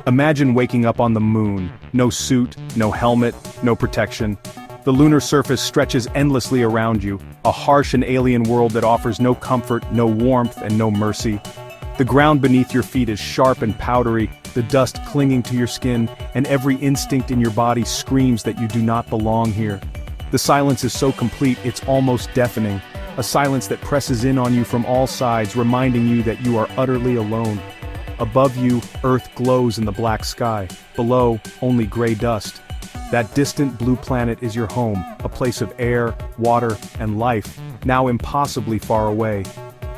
Imagine waking up on the moon. No suit, no helmet, no protection. The lunar surface stretches endlessly around you, a harsh and alien world that offers no comfort, no warmth, and no mercy. The ground beneath your feet is sharp and powdery, the dust clinging to your skin, and every instinct in your body screams that you do not belong here. The silence is so complete it's almost deafening, a silence that presses in on you from all sides, reminding you that you are utterly alone. Above you, Earth glows in the black sky. Below, only gray dust. That distant blue planet is your home, a place of air, water, and life, now impossibly far away.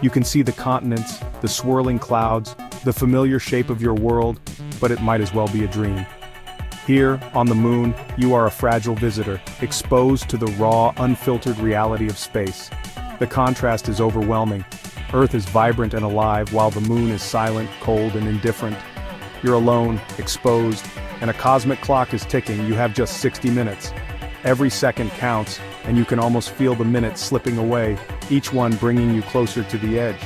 You can see the continents, the swirling clouds, the familiar shape of your world, but it might as well be a dream. Here, on the moon, you are a fragile visitor, exposed to the raw, unfiltered reality of space. The contrast is overwhelming. Earth is vibrant and alive, while the moon is silent, cold, and indifferent. You're alone, exposed, and a cosmic clock is ticking. You have just 60 minutes. Every second counts, and you can almost feel the minutes slipping away, each one bringing you closer to the edge.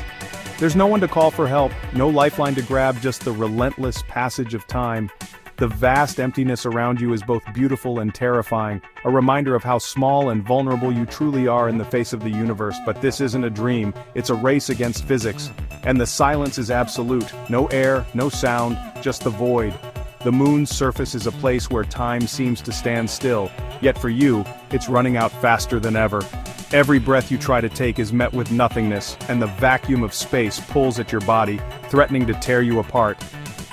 There's no one to call for help, no lifeline to grab, just the relentless passage of time. The vast emptiness around you is both beautiful and terrifying, a reminder of how small and vulnerable you truly are in the face of the universe. But this isn't a dream, it's a race against physics. And the silence is absolute, no air, no sound, just the void. The moon's surface is a place where time seems to stand still, yet for you, it's running out faster than ever. Every breath you try to take is met with nothingness, and the vacuum of space pulls at your body, threatening to tear you apart.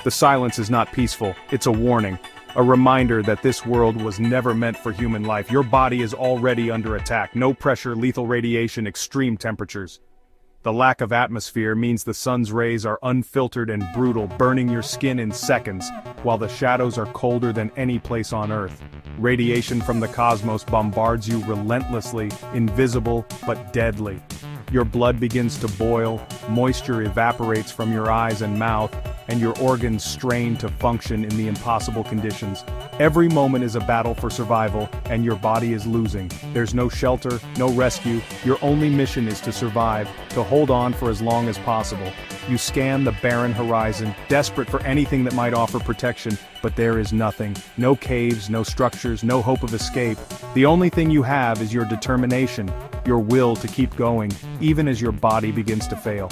The silence is not peaceful, it's a warning, a reminder that this world was never meant for human life. Your body is already under attack, no pressure, lethal radiation, extreme temperatures. The lack of atmosphere means the sun's rays are unfiltered and brutal, burning your skin in seconds, while the shadows are colder than any place on Earth. Radiation from the cosmos bombards you relentlessly, invisible but deadly. Your blood begins to boil, moisture evaporates from your eyes and mouth, and your organs strain to function in the impossible conditions. Every moment is a battle for survival, and your body is losing. There's no shelter, no rescue, your only mission is to survive, to hold on for as long as possible. You scan the barren horizon, desperate for anything that might offer protection, but there is nothing. No caves, no structures, no hope of escape. The only thing you have is your determination, your will to keep going, even as your body begins to fail.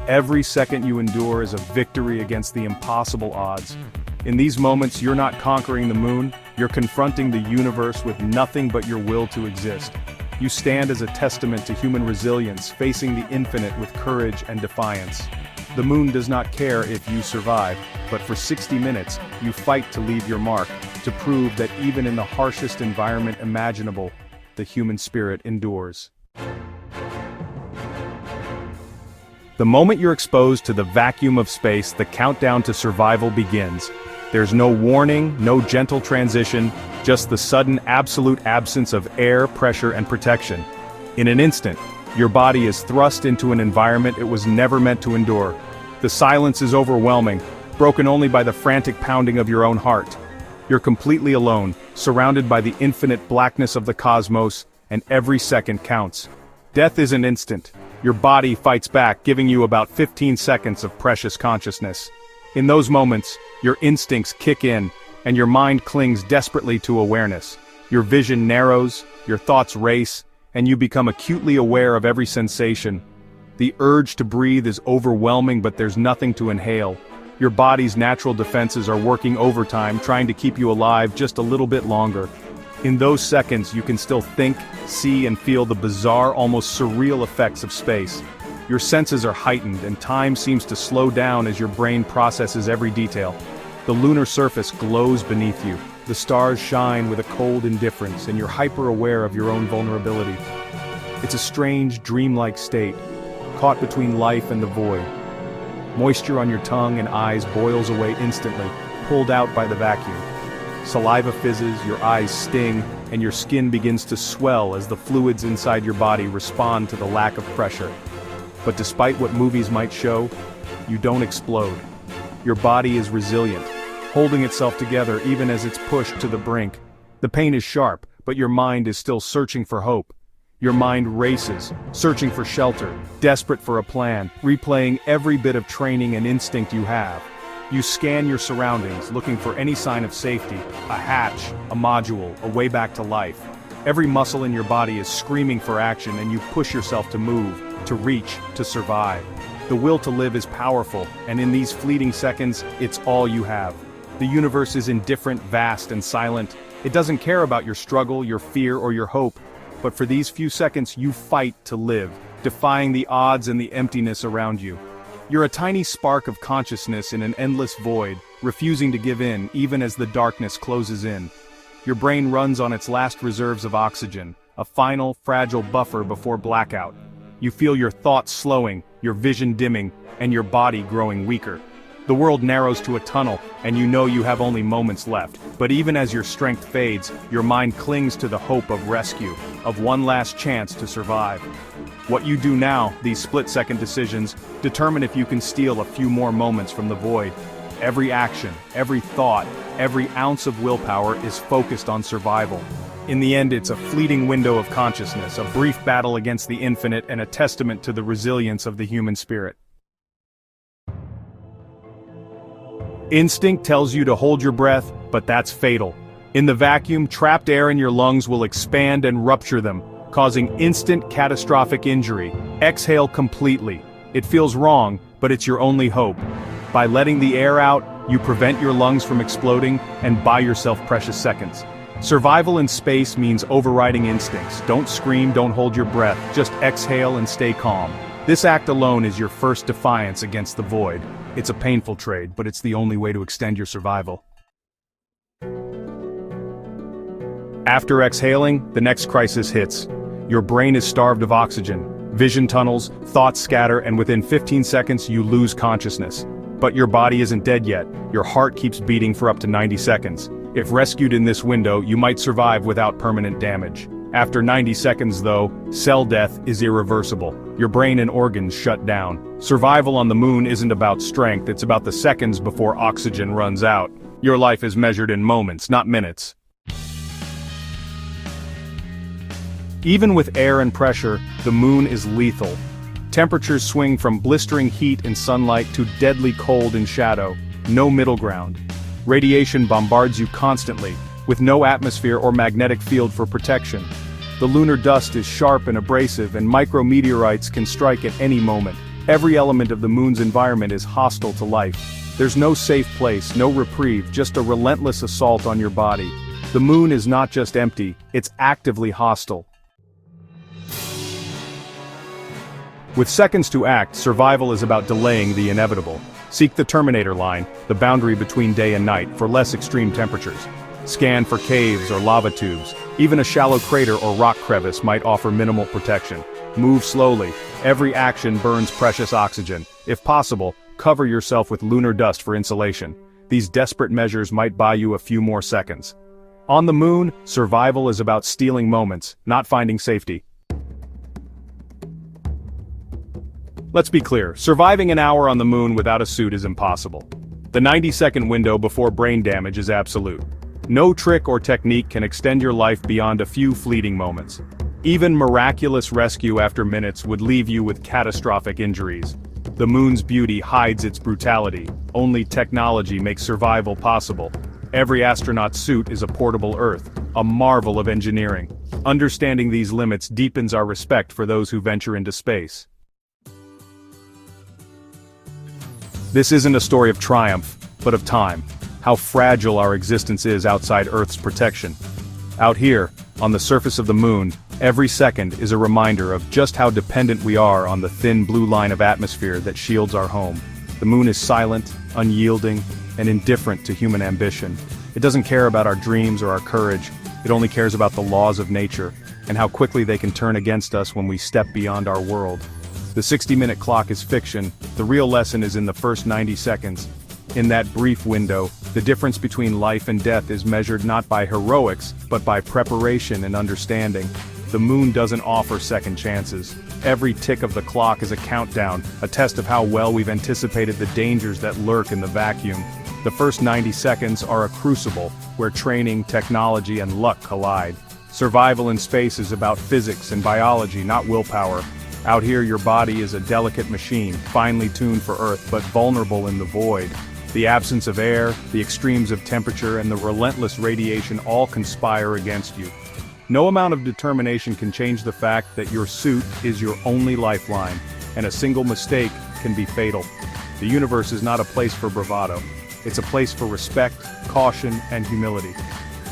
Every second you endure is a victory against the impossible odds. In these moments, you're not conquering the moon, you're confronting the universe with nothing but your will to exist. You stand as a testament to human resilience, facing the infinite with courage and defiance. The moon does not care if you survive, but for 60 minutes, you fight to leave your mark, to prove that even in the harshest environment imaginable, the human spirit endures. The moment you're exposed to the vacuum of space, the countdown to survival begins. There's no warning, no gentle transition, just the sudden absolute absence of air, pressure, and protection. In an instant, your body is thrust into an environment it was never meant to endure. The silence is overwhelming, broken only by the frantic pounding of your own heart. You're completely alone, surrounded by the infinite blackness of the cosmos, and every second counts. Death isn't instant. Your body fights back, giving you about 15 seconds of precious consciousness. In those moments, your instincts kick in, and your mind clings desperately to awareness. Your vision narrows, your thoughts race, and you become acutely aware of every sensation. The urge to breathe is overwhelming, but there's nothing to inhale. Your body's natural defenses are working overtime, trying to keep you alive just a little bit longer. In those seconds, you can still think, see, and feel the bizarre, almost surreal effects of space. Your senses are heightened, and time seems to slow down as your brain processes every detail. The lunar surface glows beneath you. The stars shine with a cold indifference, and you're hyper-aware of your own vulnerability. It's a strange, dreamlike state, caught between life and the void. Moisture on your tongue and eyes boils away instantly, pulled out by the vacuum. Saliva fizzes, your eyes sting, and your skin begins to swell as the fluids inside your body respond to the lack of pressure. But despite what movies might show, you don't explode. Your body is resilient, holding itself together even as it's pushed to the brink. The pain is sharp, but your mind is still searching for hope. Your mind races, searching for shelter, desperate for a plan, replaying every bit of training and instinct you have. You scan your surroundings, looking for any sign of safety, a hatch, a module, a way back to life. Every muscle in your body is screaming for action, and you push yourself to move, to reach, to survive. The will to live is powerful, and in these fleeting seconds, it's all you have. The universe is indifferent, vast, and silent. It doesn't care about your struggle, your fear, or your hope. But for these few seconds, you fight to live, defying the odds and the emptiness around you. You're a tiny spark of consciousness in an endless void, refusing to give in even as the darkness closes in. Your brain runs on its last reserves of oxygen, a final, fragile buffer before blackout. You feel your thoughts slowing, your vision dimming, and your body growing weaker. The world narrows to a tunnel, and you know you have only moments left. But even as your strength fades, your mind clings to the hope of rescue, of one last chance to survive. What you do now, these split-second decisions, determine if you can steal a few more moments from the void. Every action, every thought, every ounce of willpower is focused on survival. In the end, it's a fleeting window of consciousness, a brief battle against the infinite, and a testament to the resilience of the human spirit. Instinct tells you to hold your breath, but that's fatal. In the vacuum, trapped air in your lungs will expand and rupture them, causing instant catastrophic injury. Exhale completely. It feels wrong, but it's your only hope. By letting the air out, you prevent your lungs from exploding and buy yourself precious seconds. Survival in space means overriding instincts. Don't scream, don't hold your breath, just exhale and stay calm. This act alone is your first defiance against the void. It's a painful trade, but it's the only way to extend your survival. After exhaling, the next crisis hits. Your brain is starved of oxygen. Vision tunnels, thoughts scatter, and within 15 seconds you lose consciousness. But your body isn't dead yet. Your heart keeps beating for up to 90 seconds. If rescued in this window, you might survive without permanent damage. After 90 seconds though, cell death is irreversible. Your brain and organs shut down. Survival on the moon isn't about strength, it's about the seconds before oxygen runs out. Your life is measured in moments, not minutes. Even with air and pressure, the moon is lethal. Temperatures swing from blistering heat in sunlight to deadly cold in shadow. No middle ground. Radiation bombards you constantly, with no atmosphere or magnetic field for protection. The lunar dust is sharp and abrasive, and micrometeorites can strike at any moment. Every element of the moon's environment is hostile to life. There's no safe place, no reprieve, just a relentless assault on your body. The moon is not just empty, it's actively hostile. With seconds to act, survival is about delaying the inevitable. Seek the Terminator line, the boundary between day and night, for less extreme temperatures. Scan for caves or lava tubes. Even a shallow crater or rock crevice might offer minimal protection. Move slowly. Every action burns precious oxygen. If possible, cover yourself with lunar dust for insulation. These desperate measures might buy you a few more seconds. On the moon, survival is about stealing moments, not finding safety. Let's be clear, surviving an hour on the moon without a suit is impossible. The 90-second window before brain damage is absolute. No trick or technique can extend your life beyond a few fleeting moments. Even miraculous rescue after minutes would leave you with catastrophic injuries. The moon's beauty hides its brutality. Only technology makes survival possible. Every astronaut's suit is a portable Earth, a marvel of engineering. Understanding these limits deepens our respect for those who venture into space. This isn't a story of triumph, but of time. How fragile our existence is outside Earth's protection. Out here, on the surface of the moon, every second is a reminder of just how dependent we are on the thin blue line of atmosphere that shields our home. The moon is silent, unyielding, and indifferent to human ambition. It doesn't care about our dreams or our courage. It only cares about the laws of nature, and how quickly they can turn against us when we step beyond our world. The 60-minute clock is fiction. The real lesson is in the first 90 seconds. In that brief window, the difference between life and death is measured not by heroics, but by preparation and understanding. The moon doesn't offer second chances. Every tick of the clock is a countdown, a test of how well we've anticipated the dangers that lurk in the vacuum. The first 90 seconds are a crucible, where training, technology, and luck collide. Survival in space is about physics and biology, not willpower. Out here, your body is a delicate machine, finely tuned for Earth, but vulnerable in the void. The absence of air, the extremes of temperature, and the relentless radiation all conspire against you. No amount of determination can change the fact that your suit is your only lifeline, and a single mistake can be fatal. The universe is not a place for bravado. It's a place for respect, caution, and humility.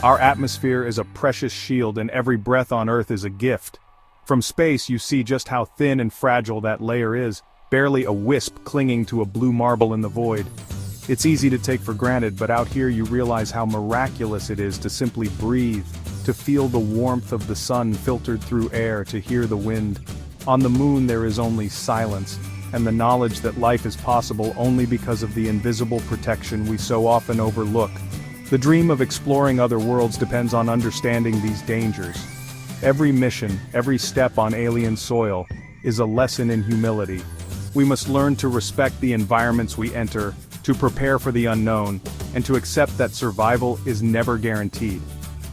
Our atmosphere is a precious shield, and every breath on Earth is a gift. From space you see just how thin and fragile that layer is, barely a wisp clinging to a blue marble in the void. It's easy to take for granted, but out here you realize how miraculous it is to simply breathe, to feel the warmth of the sun filtered through air, to hear the wind. On the moon there is only silence, and the knowledge that life is possible only because of the invisible protection we so often overlook. The dream of exploring other worlds depends on understanding these dangers. Every mission, every step on alien soil, is a lesson in humility. We must learn to respect the environments we enter, to prepare for the unknown, and to accept that survival is never guaranteed.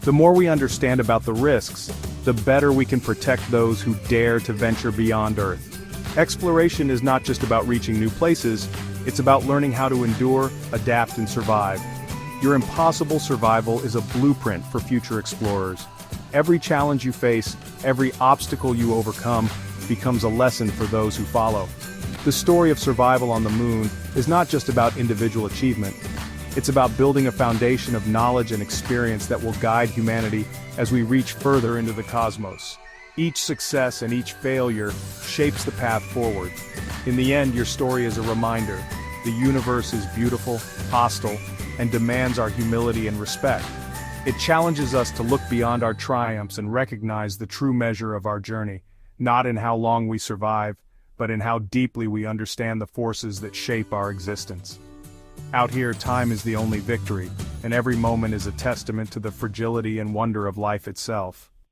The more we understand about the risks, the better we can protect those who dare to venture beyond Earth. Exploration is not just about reaching new places, it's about learning how to endure, adapt, and survive. Your impossible survival is a blueprint for future explorers. Every challenge you face, every obstacle you overcome, becomes a lesson for those who follow. The story of survival on the moon is not just about individual achievement. It's about building a foundation of knowledge and experience that will guide humanity as we reach further into the cosmos. Each success and each failure shapes the path forward. In the end, your story is a reminder. The universe is beautiful, hostile, and demands our humility and respect. It challenges us to look beyond our triumphs and recognize the true measure of our journey, not in how long we survive, but in how deeply we understand the forces that shape our existence. Out here, time is the only victory, and every moment is a testament to the fragility and wonder of life itself.